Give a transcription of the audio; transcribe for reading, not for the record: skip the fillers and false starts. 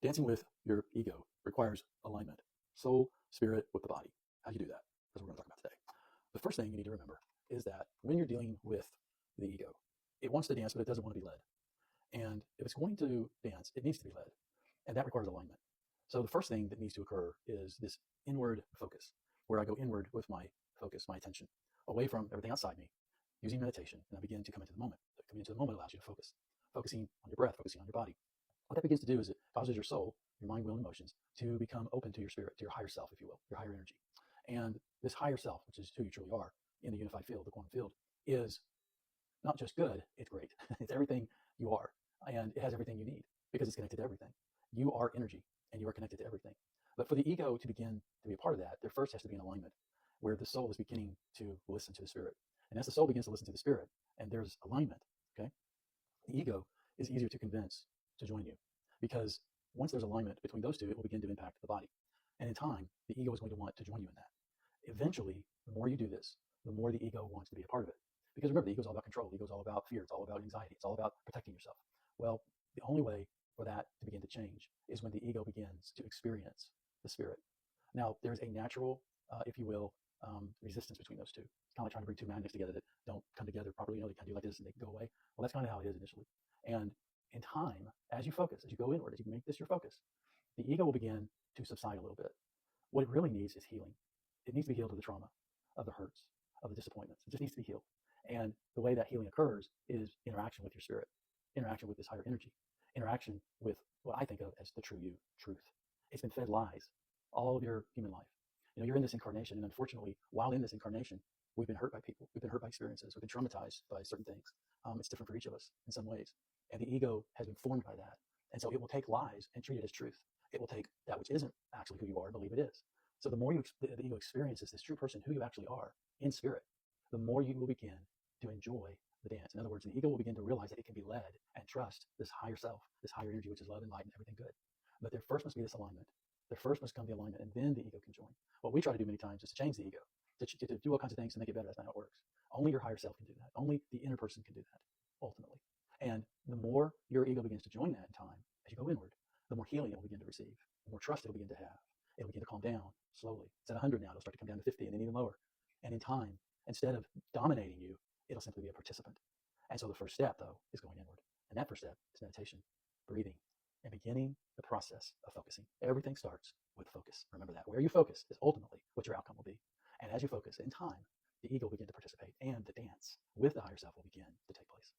Dancing with your ego requires alignment. Soul, spirit with the body. How do you do that? That's what we're going to talk about today. The first thing you need to remember is that when you're dealing with the ego, it wants to dance, but it doesn't want to be led. And if it's going to dance, it needs to be led. And that requires alignment. So the first thing that needs to occur is this inward focus, where I go inward with my focus, my attention, away from everything outside me, using meditation, and I begin to come into the moment. Coming into the moment allows you to focus, focusing on your breath, focusing on your body. What that begins to do is it causes your soul, your mind, will, and emotions to become open to your spirit, to your higher self, if you will, your higher energy. And this higher self, which is who you truly are in the unified field, the quantum field, is not just good, it's great. It's everything you are, and it has everything you need because it's connected to everything. You are energy, and you are connected to everything. But for the ego to begin to be a part of that, there first has to be an alignment where the soul is beginning to listen to the spirit. And as the soul begins to listen to the spirit, and there's alignment, okay, the ego is easier to convince to join you because once there's alignment between those two, it will begin to impact the body. And in time, the ego is going to want to join you in that. Eventually, the more you do this, the more the ego wants to be a part of it. Because remember, the ego is all about control. The ego is all about fear. It's all about anxiety. It's all about protecting yourself. Well, the only way for that to begin to change is when the ego begins to experience the spirit. Now, there's a natural, if you will, resistance between those two. It's kind of like trying to bring two magnets together that don't come together properly. You know, they kind of do like this and they go away. Well, that's kind of how it is initially. And in time, as you focus, as you go inward, as you make this your focus, the ego will begin to subside a little bit. What it really needs is healing. It needs to be healed of the trauma, of the hurts, of the disappointments. It just needs to be healed. And the way that healing occurs is interaction with your spirit, interaction with this higher energy, interaction with what I think of as the true you, truth. It's been fed lies all of your human life. You know, you're in this incarnation, and unfortunately, while in this incarnation, we've been hurt by people. We've been hurt by experiences. We've been traumatized by certain things. It's different for each of us in some ways. And the ego has been formed by that. And so it will take lies and treat it as truth. It will take that which isn't actually who you are and believe it is. So the more the ego experiences this true person, who you actually are in spirit, the more you will begin to enjoy the dance. In other words, the ego will begin to realize that it can be led and trust this higher self, this higher energy, which is love and light and everything good. But there first must be this alignment. There first must come the alignment, and then the ego can join. What we try to do many times is to change the ego, to do all kinds of things to make it better. That's not how it works. Only your higher self can do that. Only the inner person can do that, ultimately. And the more your ego begins to join that in time, as you go inward, the more healing it will begin to receive, the more trust it will begin to have. It'll begin to calm down slowly. It's at 100 now. It'll start to come down to 50 and then even lower. And in time, instead of dominating you, it'll simply be a participant. And so the first step, though, is going inward. And that first step is meditation, breathing, and beginning the process of focusing. Everything starts with focus. Remember that. Where you focus is ultimately what your outcome will be. And as you focus in time, the ego will begin to participate, and the dance with the higher self will begin to take place.